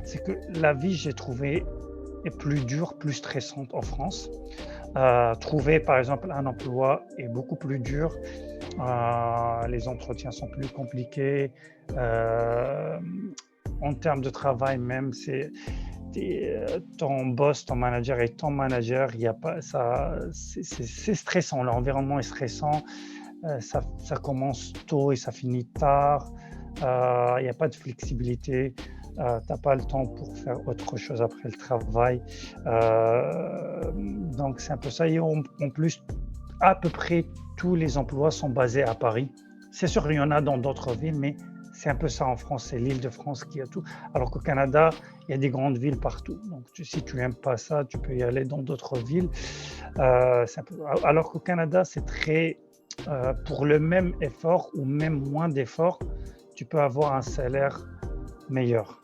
c'est que la vie, j'ai trouvé, est plus dure, plus stressante en France. Trouver, par exemple, un emploi est beaucoup plus dur. Les entretiens sont plus compliqués. Euh, En termes de travail même, ton boss, ton manager et ton manager, il y a pas ça, c'est stressant. L'environnement est stressant. Ça commence tôt et ça finit tard. Il n'y a pas de flexibilité. T'as pas le temps pour faire autre chose après le travail. Donc c'est un peu ça. Et en plus, à peu près tous les emplois sont basés à Paris. C'est sûr, il y en a dans d'autres villes, mais c'est un peu ça en France. C'est l'Île-de-France qui a tout. Alors qu'au Canada, il y a des grandes villes partout. Donc si tu n'aimes pas ça, tu peux y aller dans d'autres villes. Alors qu'au Canada, c'est très... pour le même effort ou même moins d'effort, tu peux avoir un salaire meilleur.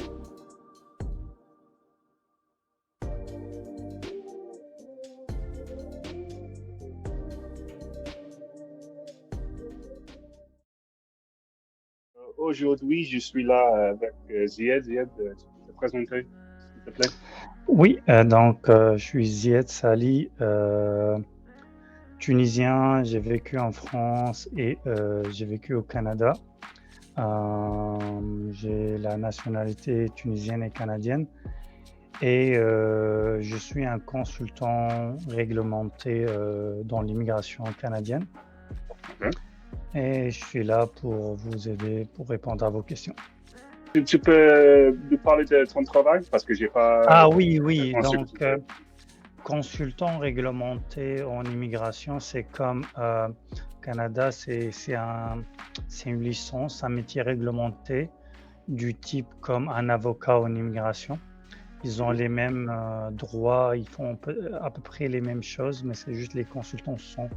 Aujourd'hui, je suis là avec Zied. Zied, tu peux te présenter, s'il te plaît? Oui, je suis Zied Sali, tunisien. J'ai vécu en France et j'ai vécu au Canada. J'ai la nationalité tunisienne et canadienne et je suis un consultant réglementé dans l'immigration canadienne Ok. et je suis là pour vous aider, pour répondre à vos questions. Tu peux nous parler de ton travail parce que j'ai pas Ah oui, oui, consulté. consultant réglementé en immigration, c'est comme Canada, c'est une licence, un métier réglementé du type comme un avocat en immigration. Ils ont Mhm. les mêmes droits, ils font à peu près les mêmes choses, mais c'est juste les consultants sont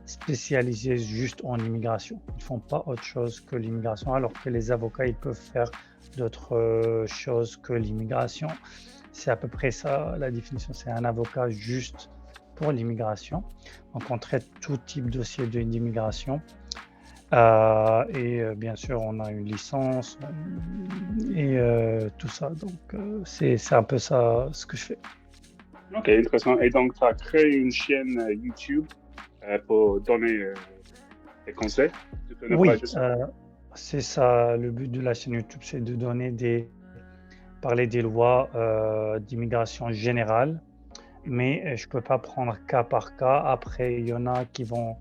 spécialisés juste en immigration. Ils font pas autre chose que l'immigration, alors que les avocats, ils peuvent faire d'autres choses que l'immigration. C'est à peu près ça la définition. C'est un avocat juste pour l'immigration. Donc on traite tout type de dossier d'immigration. Bien sûr, on a une licence et tout ça. Donc, c'est un peu ça ce que je fais. Ok, intéressant. Et donc, tu as créé une chaîne YouTube pour donner des conseils. Tu peux nous parler Oui, de ça? c'est ça. Le but de la chaîne YouTube, c'est de parler des lois d'immigration générale, Mhm. mais je ne peux pas prendre cas par cas. Après, il y en a qui vont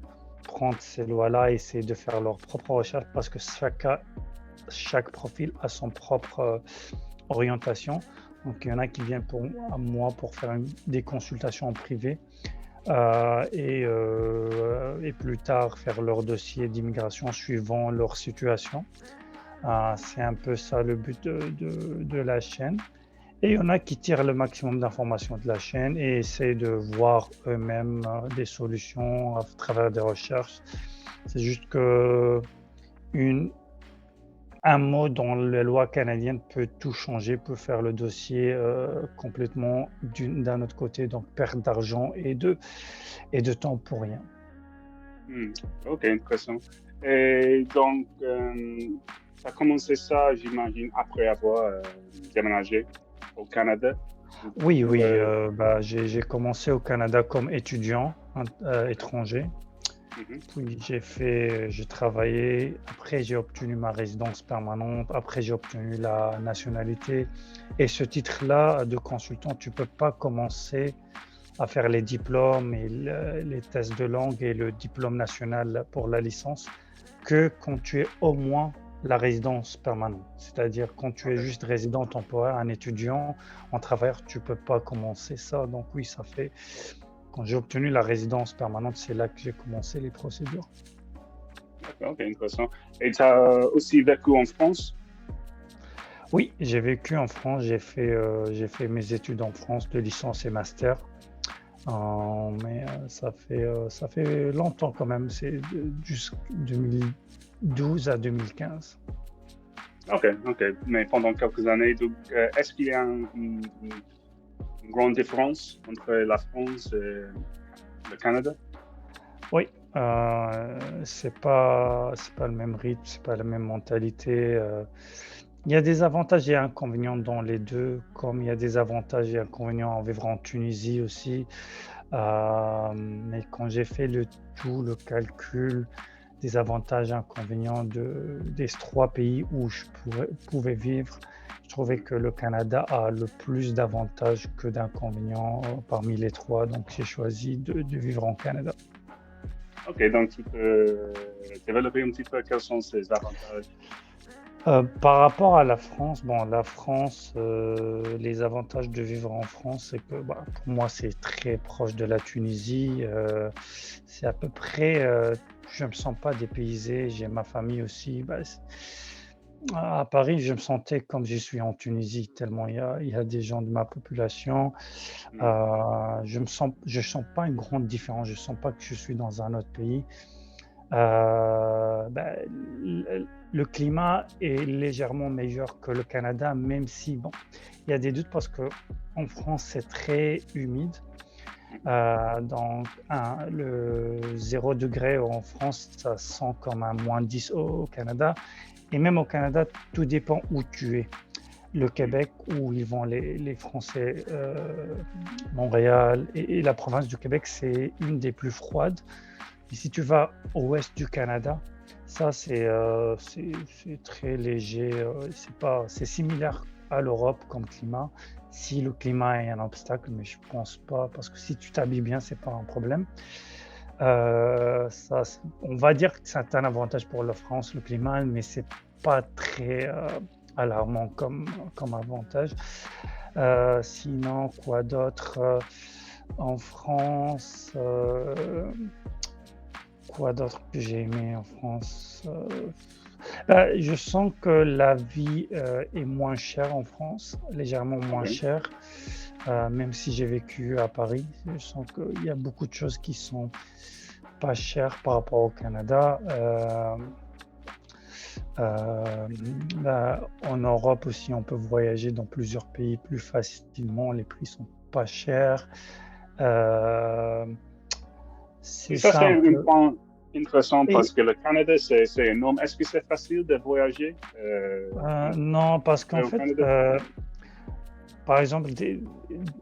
prendre ces lois-là et essayer de faire leur propre recherche parce que chaque profil a son propre orientation. Donc, il y en a qui viennent à moi pour faire des consultations en privé et plus tard faire leur dossier d'immigration suivant leur situation. C'est un peu ça le but de la chaîne. Et il y en a qui tirent le maximum d'informations de la chaîne et essaient de voir eux-mêmes des solutions à travers des recherches. C'est juste que une, un mot dans les lois canadiennes peut tout changer, peut faire le dossier complètement d'un autre côté, donc perte d'argent et de temps pour rien. Hmm. Ok, intéressant. Et donc, tu as commencé ça, j'imagine, après avoir déménagé au Canada. Oui, Ou, oui, j'ai commencé au Canada comme étudiant étranger. mhm. Puis j'ai travaillé, après j'ai obtenu ma résidence permanente, après j'ai obtenu la nationalité. Et ce titre-là de consultant, tu peux pas commencer à faire les diplômes et les tests de langue et le diplôme national pour la licence que quand tu es au moins la résidence permanente. C'est-à-dire quand tu es Ok. juste résident temporaire, un étudiant, en travailleur, tu peux pas commencer ça. Donc oui, ça fait quand j'ai obtenu la résidence permanente, c'est là que j'ai commencé les procédures. D'accord, ok, intéressant. Et tu as aussi vécu en France? Oui, j'ai vécu en France, j'ai fait mes études en France de licence et master. Mais ça fait longtemps quand même, c'est jusqu'en 2012 à 2015. Ok, ok. Mais pendant quelques années, donc, est-ce qu'il y a une grande différence entre la France et le Canada? Oui, c'est pas le même rythme, c'est pas la même mentalité. Il y a des avantages et inconvénients dans les deux, comme il y a des avantages et inconvénients à vivre en Tunisie aussi. Mais quand j'ai fait le calcul des avantages et inconvénients des trois pays où pouvais vivre, je trouvais que le Canada a le plus d'avantages que d'inconvénients parmi les trois. Donc j'ai choisi de vivre en Canada. Ok, donc tu peux développer un petit peu quels sont ces avantages. Par rapport à la France, bon, la France, les avantages de vivre en France, c'est que bah, pour moi, c'est très proche de la Tunisie. C'est à peu près, je me sens pas dépaysé. J'ai ma famille aussi. Bah, à Paris, je me sentais comme je suis en Tunisie, tellement il y a des gens de ma population. Hmm. Je sens pas une grande différence. Je sens pas que je suis dans un autre pays. Ben, le climat est légèrement meilleur que le Canada, même si, bon, il y a des doutes parce que en France, c'est très humide. Donc, le 0 degré en France, ça sent comme un -10 au Canada. Et même au Canada, tout dépend où tu es. Le Québec, où ils vont les Français, Montréal et la province du Québec, c'est une des plus froides. Et si tu vas au ouest du Canada, ça c'est très léger. C'est similaire à l'Europe comme climat. Si le climat est un obstacle, mais je pense pas, parce que si tu t'habilles bien, c'est pas un problème. On va dire que c'est un avantage pour la France, le climat, mais c'est pas très alarmant comme avantage. Sinon, quoi d'autre? En France, quoi d'autre que j'ai aimé en France? Je sens que la vie est moins chère en France, légèrement moins Ok. chère. Même si j'ai vécu à Paris, je sens qu'il y a beaucoup de choses qui sont pas chères par rapport au Canada. Euh, En Europe aussi, on peut voyager dans plusieurs pays plus facilement. Les prix sont pas chers. Euh, Et c'est ça, ça c'est un un peu. point intéressant Et parce que le Canada, c'est énorme. Est-ce que c'est facile de voyager non, parce qu'en au fait, Canada? par exemple,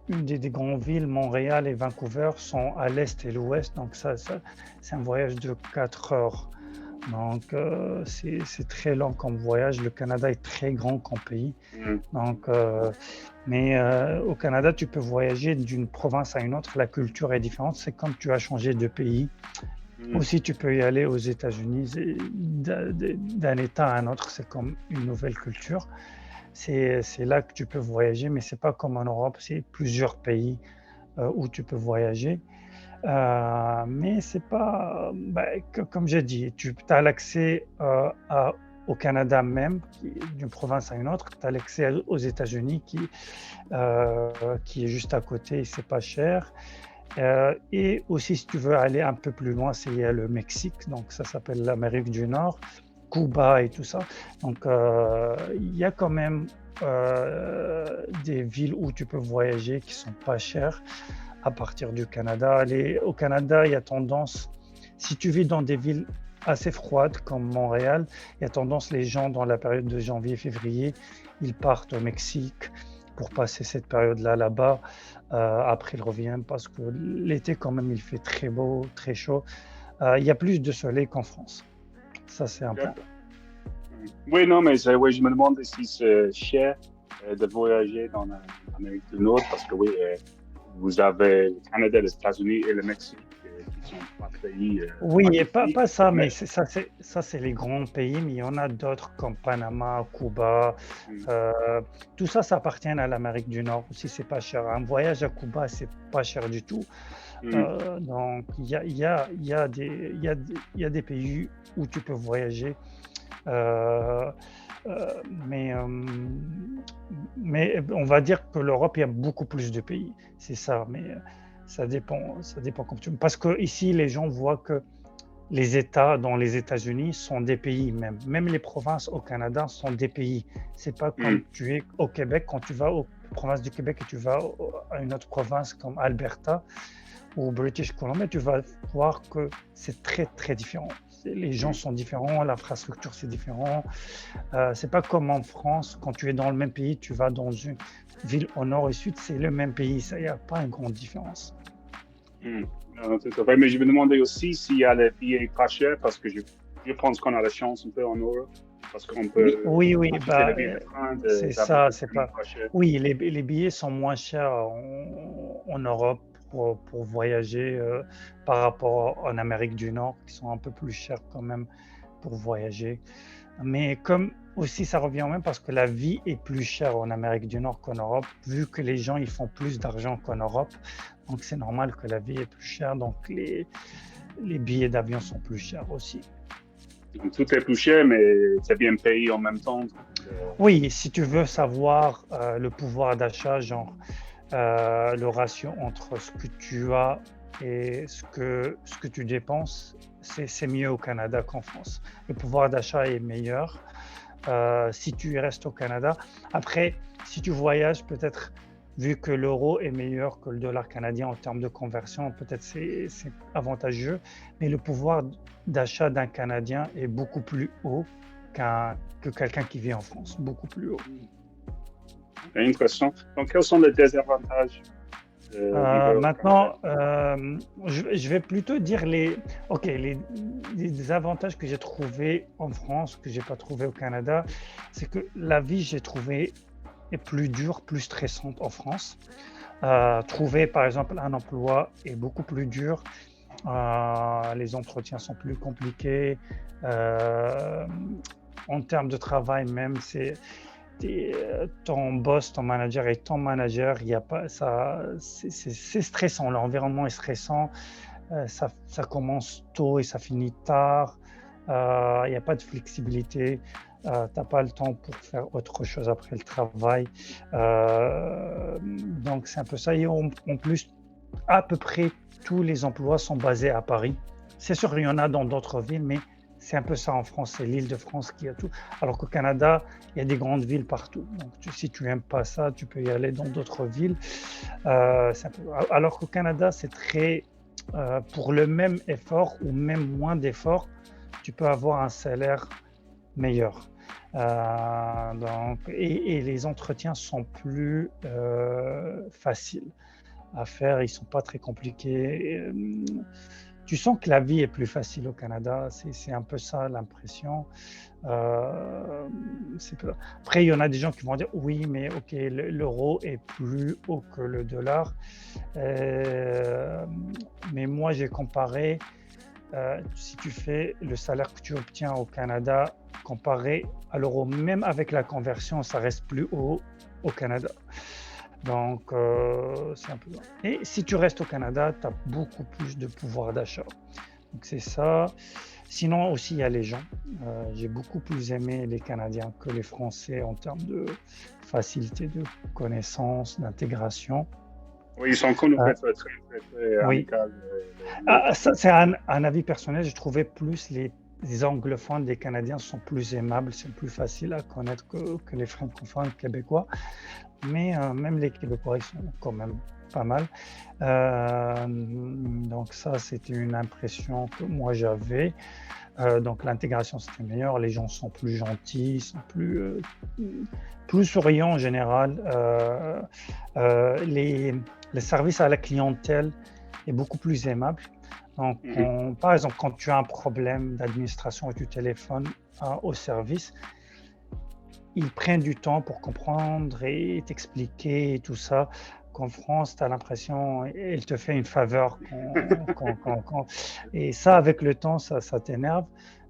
une des grandes villes, Montréal et Vancouver, sont à l'est et l'ouest, donc c'est un voyage de 4 heures. Donc, c'est très long comme voyage. Le Canada est très grand comme pays. Hmm. Donc, mais au Canada, tu peux voyager d'une province à une autre. La culture est différente. C'est comme tu as changé de pays. Hmm. Aussi, tu peux y aller aux États-Unis. D'un État à un autre, c'est comme une nouvelle culture. C'est là que tu peux voyager, mais c'est pas comme en Europe. C'est plusieurs pays où tu peux voyager. Mais c'est pas, comme j'ai dit, tu as l'accès au Canada même, d'une province à une autre, tu as l'accès aux États-Unis qui est juste à côté et c'est pas cher. Et aussi, si tu veux aller un peu plus loin, c'est le Mexique, donc ça s'appelle l'Amérique du Nord, Cuba et tout ça. Donc, il y a quand même des villes où tu peux voyager qui sont pas chères à partir du Canada. Au Canada, il y a tendance, si tu vis dans des villes assez froides comme Montréal, il y a tendance, les gens dans la période de janvier-février, ils partent au Mexique pour passer cette période-là là-bas. Après, ils reviennent parce que l'été, quand même, il fait très beau, très chaud. Il y a plus de soleil qu'en France. Ça, c'est un point. D'accord. Hmm. Oui, non, mais oui, je me demande si c'est cher de voyager dans l'Amérique du Nord parce que oui, vous avez le Canada, les États-Unis et le Mexique qui sont trois pays Oui, et magnifiques. pas ça, mais Mais, ça, c'est les grands pays, mais il y en a d'autres comme Panama, Cuba. hmm. euh, Tout ça, ça appartient à l'Amérique du Nord aussi, c'est pas cher. Un voyage à Cuba, c'est pas cher du tout. Hmm. Donc, il y a des pays où tu peux voyager. Euh, euh, mais, euh, mais on va dire que l'Europe, il y a beaucoup plus de pays. C'est ça, mais ça dépend comme tu. Parce que ici, les gens voient que les États dans les États-Unis sont des pays même. Même les provinces au Canada sont des pays. C'est pas comme Hmm. tu es au Québec, quand tu vas aux provinces du Québec et tu vas à une autre province comme Alberta, ou British Columbia, tu vas voir que c'est très, très différent. Les gens sont différents, l'infrastructure, c'est différent. C'est pas comme en France, quand tu es dans le même pays, tu vas dans une ville au nord et sud, c'est le même pays, il n'y a pas une grande différence. Non, tout à fait. Mais je me demandais aussi s'il y a les billets pas chers, parce que je pense qu'on a la chance un peu en Europe, parce qu'on Oui, peut oui, oui, acheter le billet de train, c'est d'avion ça, c'est vraiment pas. pas cher. Oui, les billets sont moins chers en Europe pour voyager par rapport en Amérique du Nord, qui sont un peu plus chers quand même pour voyager. Mais comme aussi ça revient au même parce que la vie est plus chère en Amérique du Nord qu'en Europe, vu que les gens ils font plus d'argent qu'en Europe, donc c'est normal que la vie est plus chère, donc les billets d'avion sont plus chers aussi. Donc, tout est plus cher, mais c'est bien payé en même temps. Oui, si tu veux savoir le pouvoir d'achat, genre le ratio entre ce que tu as et ce que tu dépenses, c'est mieux au Canada qu'en France. Le pouvoir d'achat est meilleur si tu restes au Canada. Après, si tu voyages, peut-être vu que l'euro est meilleur que le dollar canadien en termes de conversion, peut-être c'est avantageux, mais le pouvoir d'achat d'un Canadien est beaucoup plus haut que quelqu'un qui vit en France, beaucoup plus haut. C'est intéressant. Donc, quels sont les désavantages de vivre au Canada? Maintenant, je vais plutôt dire ok, les avantages que j'ai trouvés en France, que j'ai pas trouvé au Canada, c'est que la vie, j'ai trouvé, est plus dure, plus stressante en France. Trouver, par exemple, un emploi est beaucoup plus dur. Les entretiens sont plus compliqués. Euh, En termes de travail même, ton boss, ton manager et ton manager, il y a pas ça, c'est stressant. L'environnement est stressant. Ça commence tôt et ça finit tard. Il n'y a pas de flexibilité. T'as pas le temps pour faire autre chose après le travail. Donc c'est un peu ça. Et en plus, à peu près tous les emplois sont basés à Paris. C'est sûr, il y en a dans d'autres villes, mais c'est un peu ça en France. C'est l'Île-de-France qui a tout. Alors qu'au Canada, il y a des grandes villes partout. Donc, si tu n'aimes pas ça, tu peux y aller dans d'autres villes. Alors qu'au Canada, c'est très. Pour le même effort ou même moins d'effort, tu peux avoir un salaire meilleur. Et les entretiens sont plus faciles à faire, ils sont pas très compliqués. Tu sens que la vie est plus facile au Canada, c'est un peu ça l'impression. Euh, Après, il y en a des gens qui vont dire oui, mais ok, l'euro est plus haut que le dollar. Mais moi, j'ai comparé, si tu fais le salaire que tu obtiens au Canada comparé à l'euro, même avec la conversion, ça reste plus haut au Canada. Donc, c'est un peu. Et si tu restes au Canada, tu as beaucoup plus de pouvoir d'achat. Donc, c'est ça. Sinon, aussi, il y a les gens. J'ai beaucoup plus aimé les Canadiens que les Français en termes de facilité de connaissance, d'intégration. Oui, ils sont connus pour Euh, être très, très, très oui. amicaux. Ça, c'est un avis personnel. Je trouvais plus les anglophones des Canadiens sont plus aimables, c'est plus facile à connaître que les francophones québécois. Mais même les Québécois, ils sont quand même pas mal. Donc ça, c'était une impression que moi j'avais. Donc l'intégration, c'était meilleur. Les gens sont plus gentils, sont plus souriants en général. Les services à la clientèle est beaucoup plus aimable. Donc, par exemple, quand tu as un problème d'administration et tu téléphones au service, ils prennent du temps pour comprendre et t'expliquer et tout ça. Qu'en France, tu as l'impression, elle te fait une faveur. Et ça, avec le temps, ça t'énerve.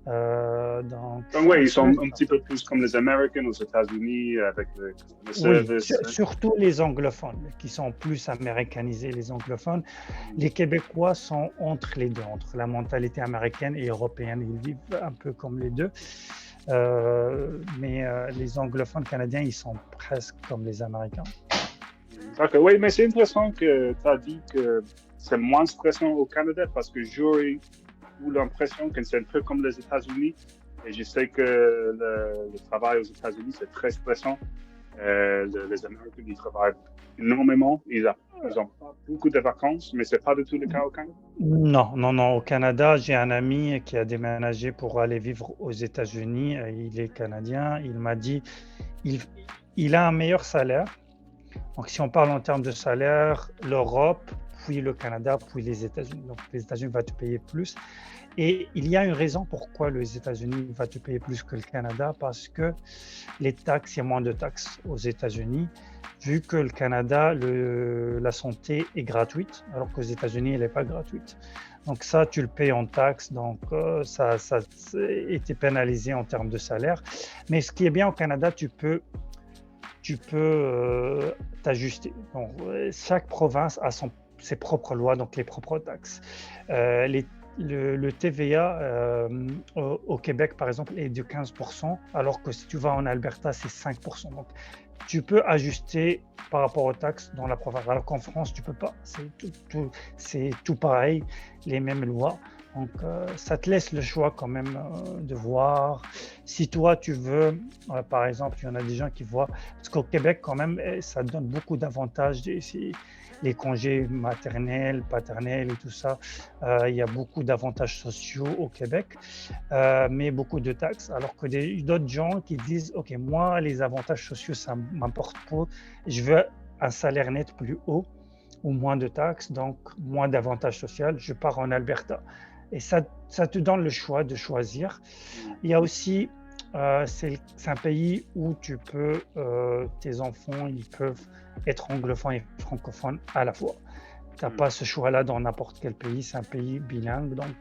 Donc, Donc, oui, ils sont un petit peu plus comme les Américains aux États-Unis avec le customer oui, service. surtout les anglophones, qui sont plus américanisés, les anglophones. Les Québécois sont entre les deux, entre la mentalité américaine et européenne. Ils vivent un peu comme les deux. Mais les anglophones canadiens, ils sont presque comme les Américains. D'accord, oui, mais c'est intéressant que tu as dit que c'est moins stressant au Canada parce que j'aurais eu l'impression que c'est un peu comme les États-Unis. Et je sais que le travail aux États-Unis, c'est très stressant. les Américains, ils travaillent énormément. Ils n'ont pas beaucoup de vacances, mais c'est pas du tout le cas au Canada. Non, non, non. Au Canada, j'ai un ami qui a déménagé pour aller vivre aux États-Unis. Il est canadien. Il m'a dit, il, il a un meilleur salaire. Donc, si on parle en termes de salaire, l'Europe, puis le Canada, puis les États-Unis. Donc, les États-Unis vont te payer plus. Et il y a une raison pourquoi les États-Unis vont te payer plus que le Canada, parce que les taxes, il y a moins de taxes aux États-Unis, vu que le Canada, la santé est gratuite, alors qu'aux États-Unis, elle n'est pas gratuite. Donc ça, tu le payes en taxes, donc ça était pénalisé en termes de salaire. Mais ce qui est bien au Canada, tu peux t'ajuster. Donc, chaque province a ses propres lois, donc les propres taxes. Le TVA au Québec, par exemple, est de 15%, alors que si tu vas en Alberta, c'est 5%. Donc, tu peux ajuster par rapport aux taxes dans la province, alors qu'en France, tu peux pas. C'est tout pareil, les mêmes lois. Donc, ça te laisse le choix quand même de voir. Si toi, tu veux, par exemple, il y en a des gens qui voient, parce qu'au Québec, quand même, ça donne beaucoup d'avantages, les congés maternels, paternels et tout ça. Il y a beaucoup d'avantages sociaux au Québec, mais beaucoup de taxes. Alors que d'autres gens qui disent, OK, moi, les avantages sociaux, ça ne m'importe pas. Je veux un salaire net plus haut ou moins de taxes, donc moins d'avantages sociaux. Je pars en Alberta. Et ça te donne le choix de choisir. Il y a aussi, c'est un pays où tes enfants, ils peuvent être anglophones et francophones à la fois. Tu n'as pas ce choix-là dans n'importe quel pays. C'est un pays bilingue, donc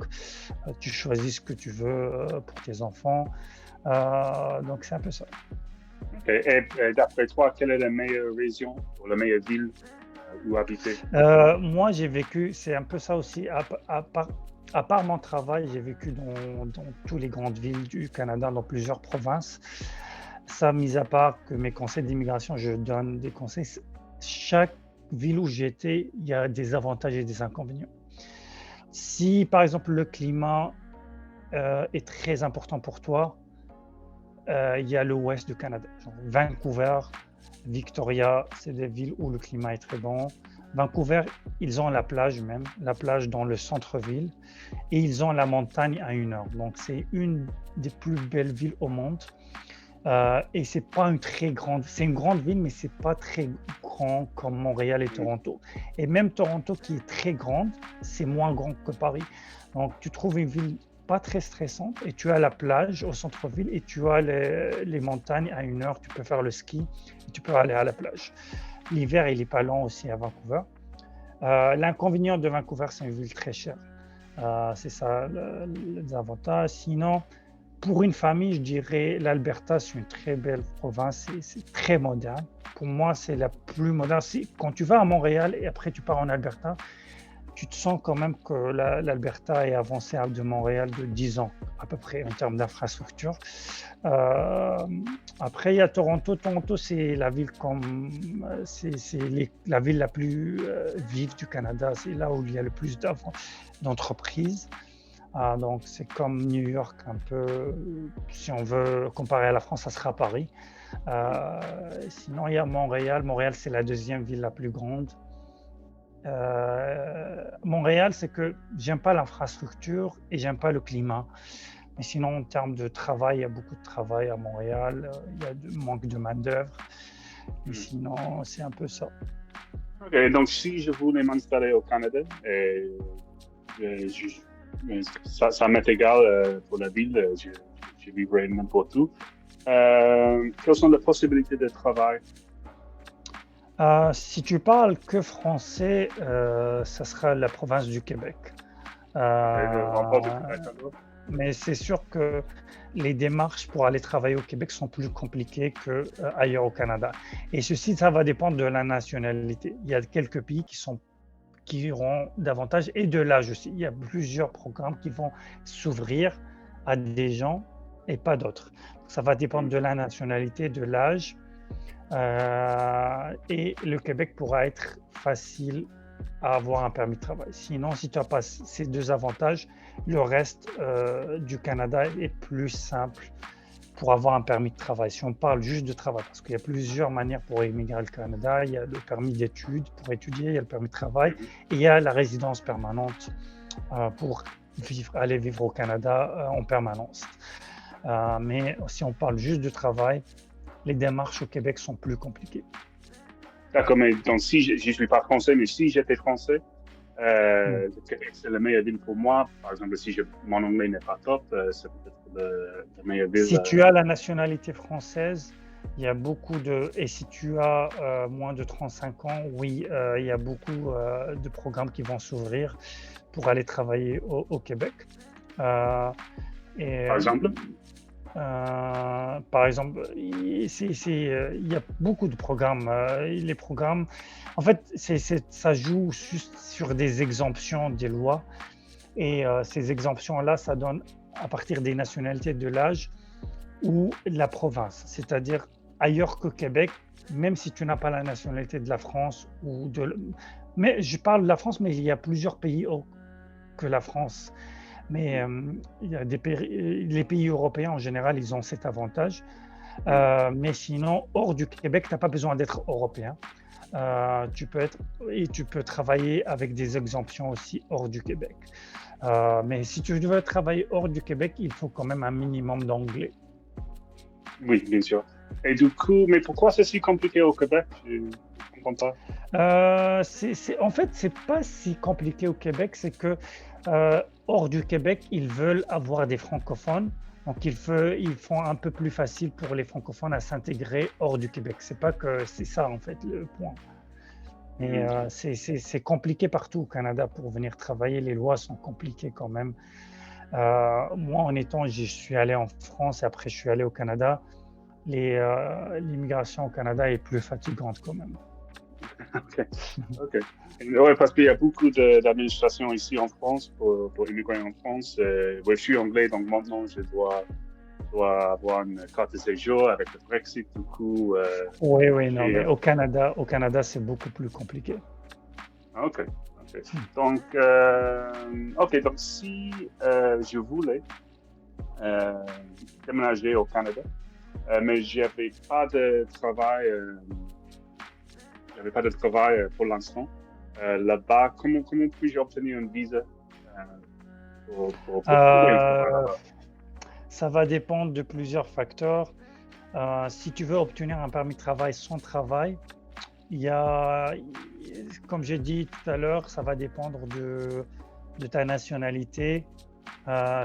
tu choisis ce que tu veux pour tes enfants. Donc c'est un peu ça. Okay. Et d'après toi, quelle est la meilleure région ou la meilleure ville où habiter? Moi, j'ai vécu, c'est un peu ça aussi. À part mon travail, j'ai vécu dans toutes les grandes villes du Canada, dans plusieurs provinces. Ça, mis à part que mes conseils d'immigration, je donne des conseils. Chaque ville où j'étais, il y a des avantages et des inconvénients. Si, par exemple, le climat est très important pour toi, il y a l'ouest du Canada. Genre Vancouver, Victoria, c'est des villes où le climat est très bon. Vancouver, ils ont la plage même, la plage dans le centre-ville, et ils ont la montagne à 1 heure. Donc, c'est une des plus belles villes au monde. Et c'est pas une très grande, c'est une grande ville, mais c'est pas très grand comme Montréal et Toronto. Et même Toronto, qui est très grande, c'est moins grand que Paris. Donc, tu trouves une ville pas très stressante et tu as la plage au centre-ville et tu as les montagnes à 1 heure. Tu peux faire le ski et tu peux aller à la plage. L'hiver, il n'est pas long aussi à Vancouver. L'inconvénient de Vancouver, c'est une ville très chère. C'est ça les avantages. Sinon, pour une famille, je dirais l'Alberta, c'est une très belle province, c'est très moderne. Pour moi, c'est la plus moderne. Quand tu vas à Montréal et après tu pars en Alberta, tu te sens quand même que l'Alberta est avancée de Montréal de 10 ans à peu près en termes d'infrastructure. Après, il y a Toronto. Toronto, c'est la ville la ville la plus vive du Canada. C'est là où il y a le plus d'entreprises. Donc, c'est comme New York un peu. Si on veut comparer à la France, ça sera Paris. Sinon, il y a Montréal. Montréal, c'est la deuxième ville la plus grande. Montréal, c'est que j'aime pas l'infrastructure et j'aime pas le climat. Mais sinon, en termes de travail, il y a beaucoup de travail à Montréal. Il y a manque de main-d'œuvre. Mais sinon, c'est un peu ça. OK, donc si je voulais m'installer au Canada, ça m'est égal pour la ville, je vivrai n'importe où. Quelles sont les possibilités de travail? Si tu parles que français, ça sera la province du Québec. Mais c'est sûr que les démarches pour aller travailler au Québec sont plus compliquées qu'ailleurs au Canada. Et ceci, ça va dépendre de la nationalité. Il y a quelques pays qui auront davantage, et de l'âge aussi. Il y a plusieurs programmes qui vont s'ouvrir à des gens et pas d'autres. Ça va dépendre de la nationalité, de l'âge. Et le Québec pourra être facile à avoir un permis de travail. Sinon, si tu n'as pas ces deux avantages, le reste du Canada est plus simple pour avoir un permis de travail. Si on parle juste de travail, parce qu'il y a plusieurs manières pour immigrer au Canada, il y a le permis d'études pour étudier, il y a le permis de travail, et il y a la résidence permanente pour aller vivre au Canada en permanence. Mais si on parle juste de travail, les démarches au Québec sont plus compliquées. D'accord, mais donc si je ne suis pas français, mais si j'étais français, le Québec, c'est la meilleure ville pour moi. Par exemple, si mon anglais n'est pas top, c'est peut-être la meilleure ville. Si tu as la nationalité française, il y a beaucoup de... Et si tu as moins de 35 ans, oui, il y a beaucoup de programmes qui vont s'ouvrir pour aller travailler au Québec. Par exemple? Par exemple, il y a beaucoup de programmes. Les programmes, en fait, ça joue juste sur des exemptions des lois. Et ces exemptions-là, ça donne à partir des nationalités de l'âge ou de la province. C'est-à-dire ailleurs qu'au Québec, même si tu n'as pas la nationalité de la France mais je parle de la France, mais il y a plusieurs pays que la France. Mais il y a les pays européens en général, ils ont cet avantage. Mais sinon, hors du Québec, tu n'as pas besoin d'être européen. Tu peux travailler avec des exemptions aussi hors du Québec. Mais si tu veux travailler hors du Québec, il faut quand même un minimum d'anglais. Oui, bien sûr. Et du coup, mais pourquoi c'est si compliqué au Québec? Je ne comprends pas. En fait, c'est pas si compliqué au Québec, c'est que hors du Québec, ils veulent avoir des francophones. Donc, ils font un peu plus facile pour les francophones à s'intégrer hors du Québec. C'est pas que c'est ça, en fait, le point. Mais c'est compliqué partout au Canada pour venir travailler. Les lois sont compliquées quand même. Moi, je suis allé en France et après, je suis allé au Canada. L'immigration au Canada est plus fatigante quand même. OK. Ouais, parce qu'il y a beaucoup d'administration ici en France pour immigrer en France. Ouais, je suis anglais, donc maintenant je dois avoir une carte de séjour avec le Brexit, du coup. Oui, non, mais au Canada, c'est beaucoup plus compliqué. OK. Donc, donc si je voulais déménager au Canada, mais j'avais pas de travail. J'avais pas de travail pour l'instant. Là-bas, comment puis-je obtenir un visa pour trouver un travail là-bas? Ça va dépendre de plusieurs facteurs. Si tu veux obtenir un permis de travail sans travail, comme j'ai dit tout à l'heure, ça va dépendre de ta nationalité.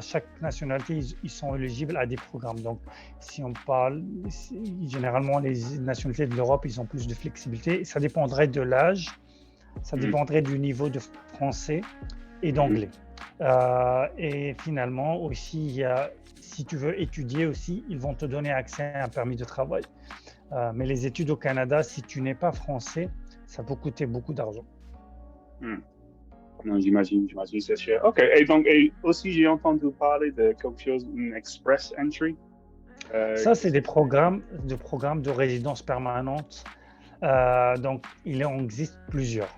Chaque nationalité, ils sont éligibles à des programmes. Donc, si on parle, généralement, les nationalités de l'Europe, ils ont plus de flexibilité. Ça dépendrait de l'âge, ça dépendrait du niveau de français et d'anglais. Et finalement, aussi, si tu veux étudier aussi, ils vont te donner accès à un permis de travail. Mais les études au Canada, si tu n'es pas français, ça peut coûter beaucoup d'argent. Non, j'imagine, c'est cher. OK. Et aussi, j'ai entendu parler de quelque chose, une Express Entry. Ça, c'est des programmes de résidence permanente. Donc, il en existe plusieurs.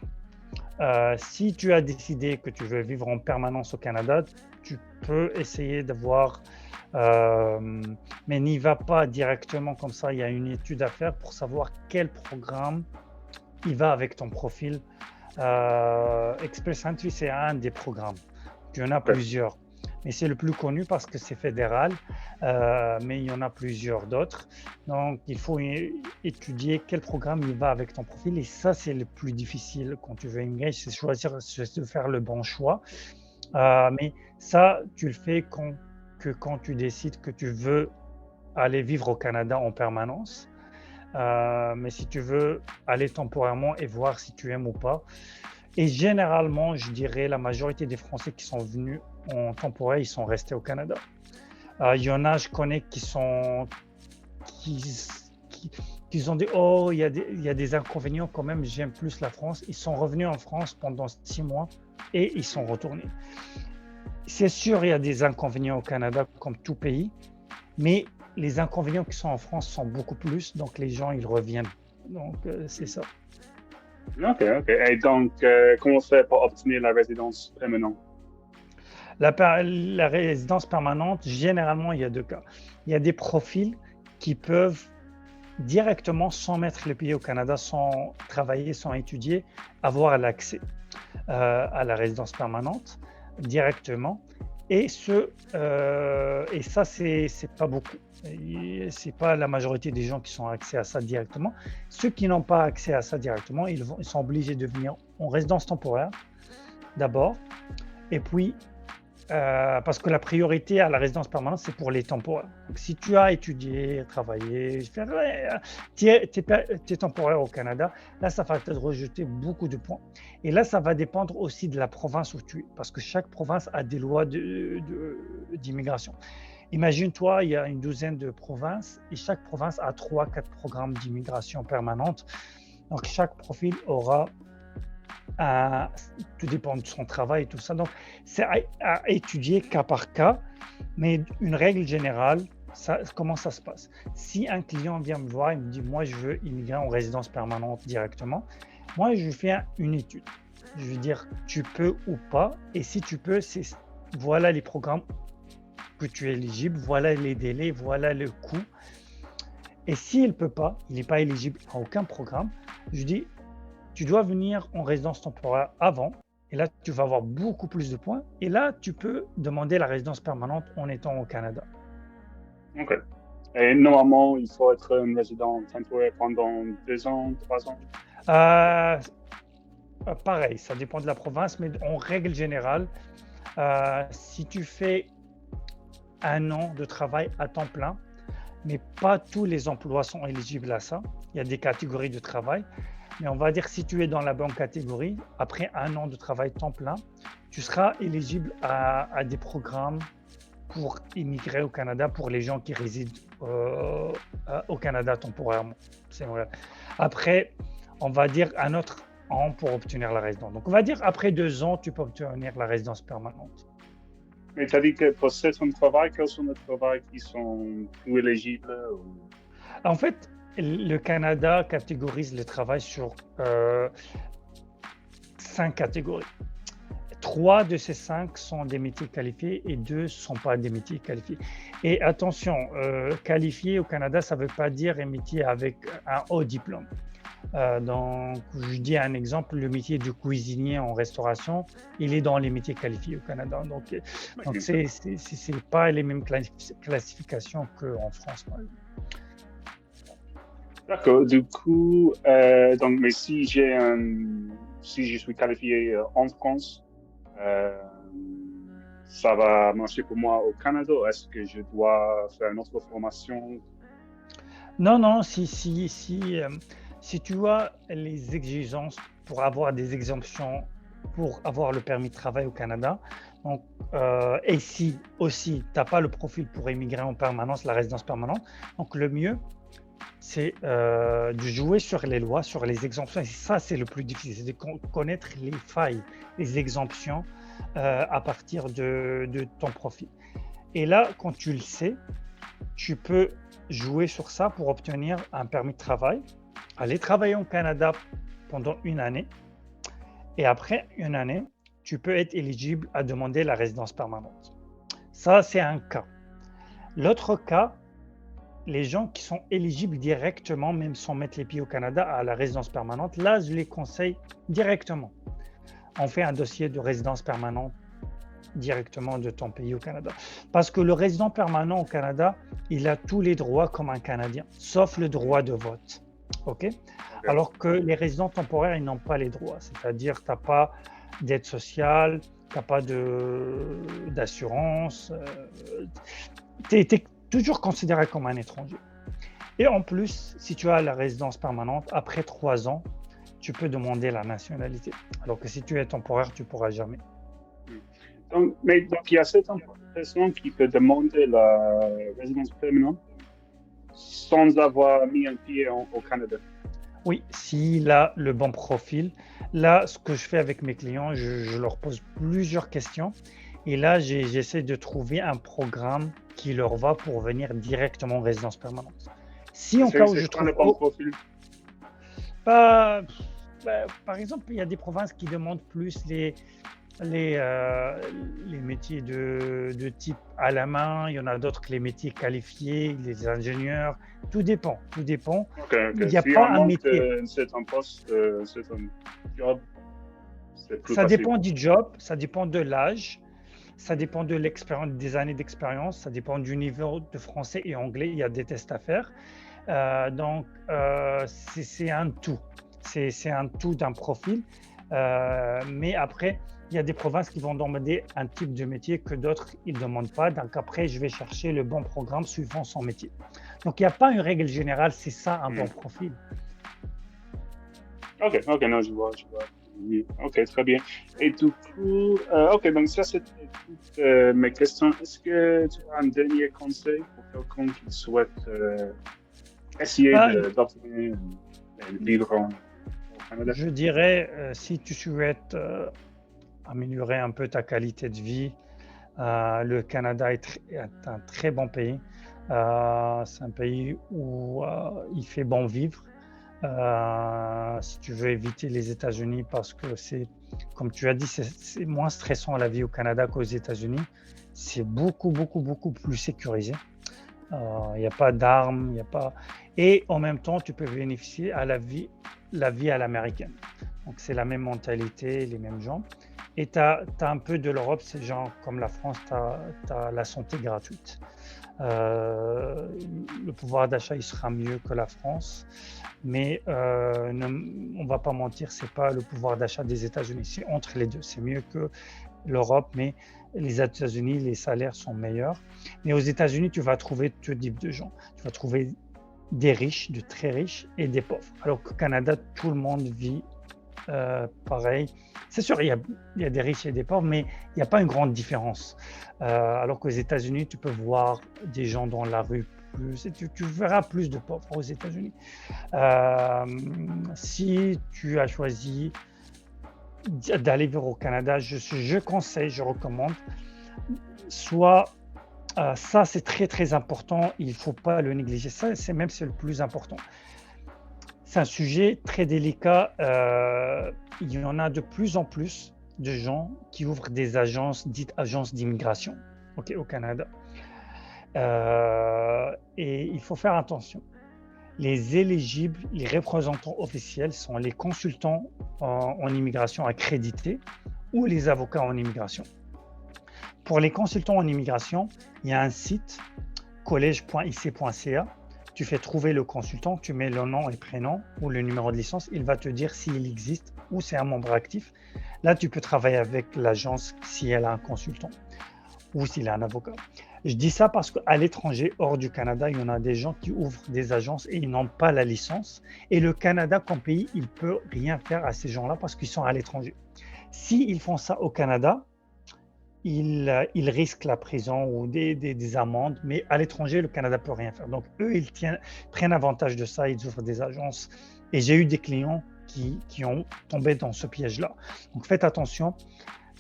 Si tu as décidé que tu veux vivre en permanence au Canada, tu peux essayer d'avoir, mais n'y va pas directement comme ça. Il y a une étude à faire pour savoir quel programme il va avec ton profil. Express Entry, c'est un des programmes. Il y en a plusieurs, mais c'est le plus connu parce que c'est fédéral, mais il y en a plusieurs d'autres. Donc, il faut étudier quel programme il va avec ton profil et ça, c'est le plus difficile quand tu veux immigrer, c'est de faire le bon choix. Mais ça, tu le fais quand tu décides que tu veux aller vivre au Canada en permanence. Mais si tu veux aller temporairement et voir si tu aimes ou pas. Et généralement, je dirais la majorité des Français qui sont venus en temporaire, ils sont restés au Canada. Il y en a, je connais, qui ont dit « Oh, il y a des inconvénients quand même, j'aime plus la France ». Ils sont revenus en France pendant 6 mois et ils sont retournés. C'est sûr, il y a des inconvénients au Canada comme tout pays, mais les inconvénients qui sont en France sont beaucoup plus, donc les gens, ils reviennent. Donc, c'est ça. OK. Et donc, comment on fait pour obtenir la résidence permanente? La résidence permanente, généralement, il y a 2 cas. il y a des profils qui peuvent directement, sans mettre les pieds au Canada, sans travailler, sans étudier, avoir l'accès à la résidence permanente directement. Et ça, c'est pas beaucoup. C'est pas la majorité des gens qui ont accès à ça directement. Ceux qui n'ont pas accès à ça directement, ils sont obligés de venir en résidence temporaire d'abord, et puis parce que la priorité à la résidence permanente, c'est pour les temporaires. Donc, si tu as étudié, travaillé, tu es temporaire au Canada, là, ça va te rejeter beaucoup de points. Et là, ça va dépendre aussi de la province où tu es, parce que chaque province a des lois d'immigration. Imagine-toi, il y a une douzaine de provinces et chaque province a 3-4 programmes d'immigration permanente. Donc, chaque profil aura tout dépend de son travail et tout ça. Donc, c'est à étudier cas par cas, mais une règle générale, comment ça se passe? Si un client vient me voir et me dit, moi, je veux immigrer en résidence permanente directement, moi, je fais une étude. Je veux dire, tu peux ou pas, et si tu peux, voilà les programmes que tu es éligible, voilà les délais, voilà le coût. Et s'il ne peut pas, il n'est pas éligible à aucun programme, je dis, tu dois venir en résidence temporaire avant, et là, tu vas avoir beaucoup plus de points. Et là, tu peux demander la résidence permanente en étant au Canada. OK. Et normalement, il faut être un résident temporaire pendant 2 ans, 3 ans? Pareil, ça dépend de la province, mais en règle générale, si tu fais 1 an de travail à temps plein, mais pas tous les emplois sont éligibles à ça. Il y a des catégories de travail. Mais on va dire si tu es dans la bonne catégorie, après 1 an de travail temps plein, tu seras éligible à des programmes pour immigrer au Canada pour les gens qui résident au Canada temporairement. C'est vrai. Après, on va dire un autre an pour obtenir la résidence. Donc, on va dire après 2 ans, tu peux obtenir la résidence permanente. Mais tu as dit que pour certains travails, quels sont les travails qui sont plus éligibles? En fait, le Canada catégorise le travail sur 5 catégories. 3 de ces 5 sont des métiers qualifiés et 2 ne sont pas des métiers qualifiés. Et attention, qualifié au Canada, ça ne veut pas dire un métier avec un haut diplôme. Donc, je dis un exemple, le métier de cuisinier en restauration, il est dans les métiers qualifiés au Canada. Donc c'est pas les mêmes classifications qu'en France. D'accord. Du coup, donc, mais si je suis qualifié en France, ça va marcher pour moi au Canada. Est-ce que je dois faire une autre formation? Non, si tu as les exigences pour avoir des exemptions, pour avoir le permis de travail au Canada, donc, et si aussi tu n'as pas le profil pour immigrer en permanence, la résidence permanente, donc le mieux, c'est de jouer sur les lois, sur les exemptions. Et ça, c'est le plus difficile, c'est de connaître les failles, les exemptions à partir de ton profil. Et là, quand tu le sais, tu peux jouer sur ça pour obtenir un permis de travail, aller travailler au Canada pendant 1 année. Et après 1 année, tu peux être éligible à demander la résidence permanente. Ça, c'est un cas. L'autre cas, les gens qui sont éligibles directement, même sans mettre les pieds au Canada, à la résidence permanente, là, je les conseille directement. On fait un dossier de résidence permanente directement de ton pays au Canada. Parce que le résident permanent au Canada, il a tous les droits comme un Canadien, sauf le droit de vote. OK? Alors que les résidents temporaires, ils n'ont pas les droits. C'est-à-dire, tu n'as pas d'aide sociale, tu n'as pas d'assurance. Tu es toujours considéré comme un étranger. Et en plus, si tu as la résidence permanente, après 3 ans, tu peux demander la nationalité. Alors que si tu es temporaire, tu ne pourras jamais. Donc, il y a certaines personnes qui peuvent demander la résidence permanente sans avoir mis un pied au Canada. Oui, s'il a le bon profil. Là, ce que je fais avec mes clients, je leur pose plusieurs questions. Et là, j'essaie de trouver un programme qui leur va pour venir directement en résidence permanente. Si en cas où je trouve le bon profil. Par exemple, il y a des provinces qui demandent plus les métiers de type à la main, il y en a d'autres que les métiers qualifiés, les ingénieurs, tout dépend, tout dépend. OK, Il OK. n'y a Si pas on un manque métier. d'un certain poste, certain job, c'est plus Ça facile. dépend du job, ça dépend de l'âge, ça dépend de l'expérience, des années d'expérience, ça dépend du niveau de français et anglais, il y a des tests à faire. C'est un tout. C'est un tout d'un profil. Mais après, il y a des provinces qui vont demander un type de métier que d'autres, ils ne demandent pas. Donc après, je vais chercher le bon programme suivant son métier. Donc il n'y a pas une règle générale, c'est ça un bon Hmm. profil. OK, OK, non, je vois, je vois. Oui, OK, très bien. Et du coup, OK, donc ça, c'était toutes mes questions. Est-ce que tu as un dernier conseil pour quelqu'un qui souhaite essayer Bah, d'obtenir de vivre au Canada? je dirais, si tu souhaites améliorer un peu ta qualité de vie, le Canada est un très bon pays. C'est un pays où il fait bon vivre. Si tu veux éviter les États-Unis, parce que c'est, comme tu as dit, c'est moins stressant la vie au Canada qu'aux États-Unis. C'est beaucoup, beaucoup, beaucoup plus sécurisé. Il n'y a pas d'armes, il n'y a pas. Et en même temps, tu peux bénéficier à la vie à l'américaine. Donc, c'est la même mentalité, les mêmes gens. Et tu as un peu de l'Europe, c'est genre comme la France, tu as la santé gratuite. Le pouvoir d'achat, il sera mieux que la France, mais on ne va pas mentir, c'est pas le pouvoir d'achat des États-Unis, c'est entre les deux. C'est mieux que l'Europe, mais les États-Unis, les salaires sont meilleurs. Mais aux États-Unis, tu vas trouver deux types de gens. Tu vas trouver des riches, de très riches, et des pauvres. Alors qu'au Canada, tout le monde vit pareil. C'est sûr, il y a des riches et des pauvres, mais il n'y a pas une grande différence. Alors qu'aux États-Unis, tu peux voir des gens dans la rue plus, et tu verras plus de pauvres aux États-Unis. Si tu as choisi d'aller vivre au Canada, je conseille, je recommande, soit ça c'est très très important, il ne faut pas le négliger, ça c'est même c'est le plus important. C'est un sujet très délicat. Il y en a de plus en plus de gens qui ouvrent des agences, dites agences d'immigration, au Canada. Et il faut faire attention. Les éligibles, les représentants officiels sont les consultants en immigration accrédités ou les avocats en immigration. Pour les consultants en immigration, il y a un site collège.ic.ca. Tu fais trouver le consultant, tu mets le nom et prénom ou le numéro de licence, il va te dire s'il existe ou c'est un membre actif. Là, tu peux travailler avec l'agence si elle a un consultant ou s'il a un avocat. Je dis ça parce qu'à l'étranger, hors du Canada, il y en a des gens qui ouvrent des agences et ils n'ont pas la licence. Et le Canada, comme pays, il ne peut rien faire à ces gens-là parce qu'ils sont à l'étranger. S'ils font ça au Canada, ils risquent la prison ou des amendes, mais à l'étranger, le Canada ne peut rien faire. Donc, eux, prennent avantage de ça, ils ouvrent des agences. Et j'ai eu des clients qui ont tombé dans ce piège-là. Donc, faites attention.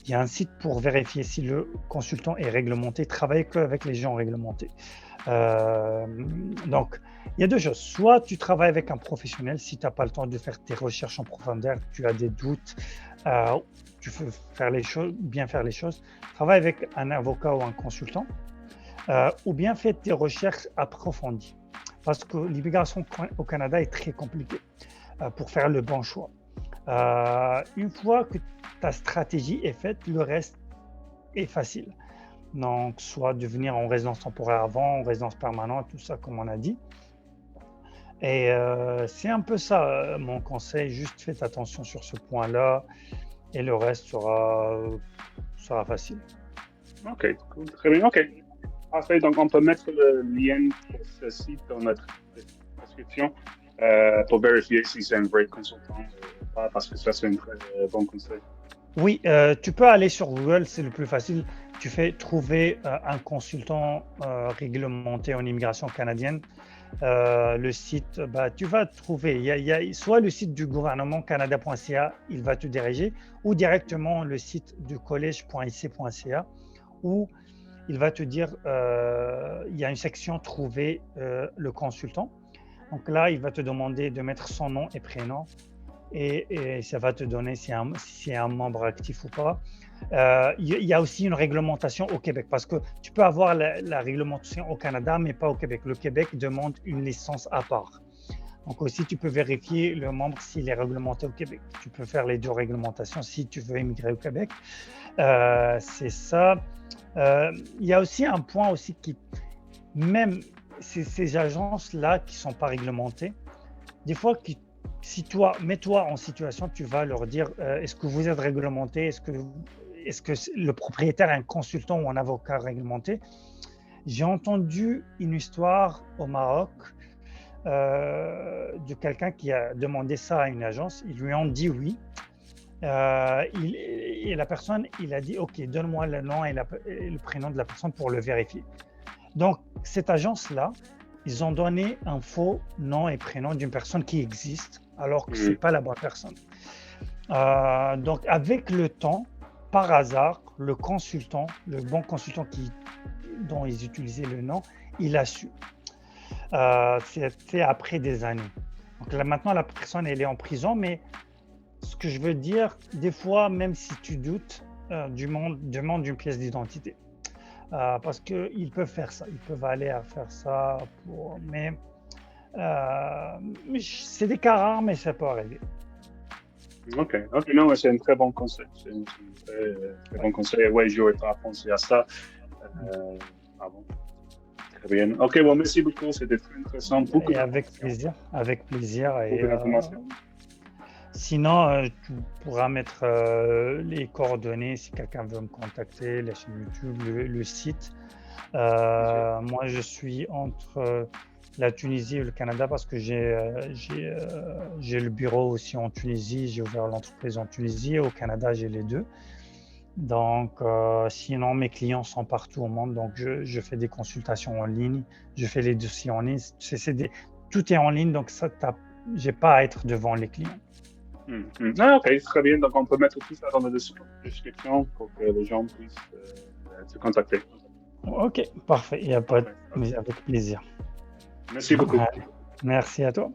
Il y a un site pour vérifier si le consultant est réglementé. Travaillez qu'avec les gens réglementés. Donc, il y a deux choses. Soit tu travailles avec un professionnel, si tu n'as pas le temps de faire tes recherches en profondeur, tu as des doutes, tu veux faire les choses, bien faire les choses, travaille avec un avocat ou un consultant, ou bien fais tes recherches approfondies. Parce que l'immigration au Canada est très compliquée pour faire le bon choix. Une fois que ta stratégie est faite, le reste est facile. Donc, soit devenir en résidence temporaire avant, en résidence permanente, tout ça, comme on a dit. Et c'est un peu ça, mon conseil. Juste faites attention sur ce point-là et le reste sera facile. OK, cool. Très bien. OK. Parfait. Donc, on peut mettre le lien pour ce site dans notre description pour vérifier si c'est un vrai consultant ou pas, parce que ça, c'est un très bon conseil. Oui, tu peux aller sur Google, c'est le plus facile. Tu fais trouver un consultant réglementé en immigration canadienne. Le site, tu vas trouver. Il y a soit le site du gouvernement canada.ca, il va te diriger, ou directement le site du collège.ic.ca, où il va te dire, il y a une section trouver le consultant. Donc là, il va te demander de mettre son nom et prénom. Et ça va te donner si c'est un membre actif ou pas. Il y a aussi une réglementation au Québec parce que tu peux avoir la réglementation au Canada, mais pas au Québec. Le Québec demande une licence à part. Donc aussi, tu peux vérifier le membre s'il est réglementé au Québec. Tu peux faire les deux réglementations si tu veux immigrer au Québec. C'est ça. Il y a aussi un point aussi qui, même ces agences-là qui ne sont pas réglementées, des fois, mets-toi en situation, tu vas leur dire, est-ce que vous êtes réglementé? Est-ce que le propriétaire est un consultant ou un avocat réglementé? J'ai entendu une histoire au Maroc de quelqu'un qui a demandé ça à une agence. Ils lui ont dit oui. Et la personne, il a dit, OK, donne-moi le nom et le prénom de la personne pour le vérifier. Donc, cette agence-là, ils ont donné un faux nom et prénom d'une personne qui existe, alors que ce n'est pas la bonne personne. Donc, avec le temps, par hasard, le bon consultant dont ils utilisaient le nom, il a su. C'était après des années. Donc là, maintenant, la personne, elle est en prison, mais ce que je veux dire, des fois, même si tu doutes, demande une pièce d'identité. Parce qu'ils peuvent faire ça, ils peuvent aller à faire ça, mais c'est des cas rares, mais ça peut arriver. Ok, non, c'est un très bon conseil. C'est un très bon conseil. Ouais, je n'aurais pas pensé à ça. Bon. Très bien. Ok, bon, merci beaucoup. C'était très intéressant. Et avec plaisir. Et, sinon, tu pourras mettre les coordonnées si quelqu'un veut me contacter, la chaîne YouTube, le site. Moi, je suis entre la Tunisie et le Canada parce que j'ai le bureau aussi en Tunisie, j'ai ouvert l'entreprise en Tunisie et au Canada, j'ai les deux. Donc, sinon, mes clients sont partout au monde, donc je fais des consultations en ligne, je fais les dossiers en ligne, tout est en ligne, donc ça, j'ai pas à être devant les clients. Ok, très bien. Donc, on peut mettre tout ça dans la description pour que les gens puissent se contacter. Ok, parfait. Il n'y a pas de... Avec plaisir. Merci beaucoup. Merci à toi.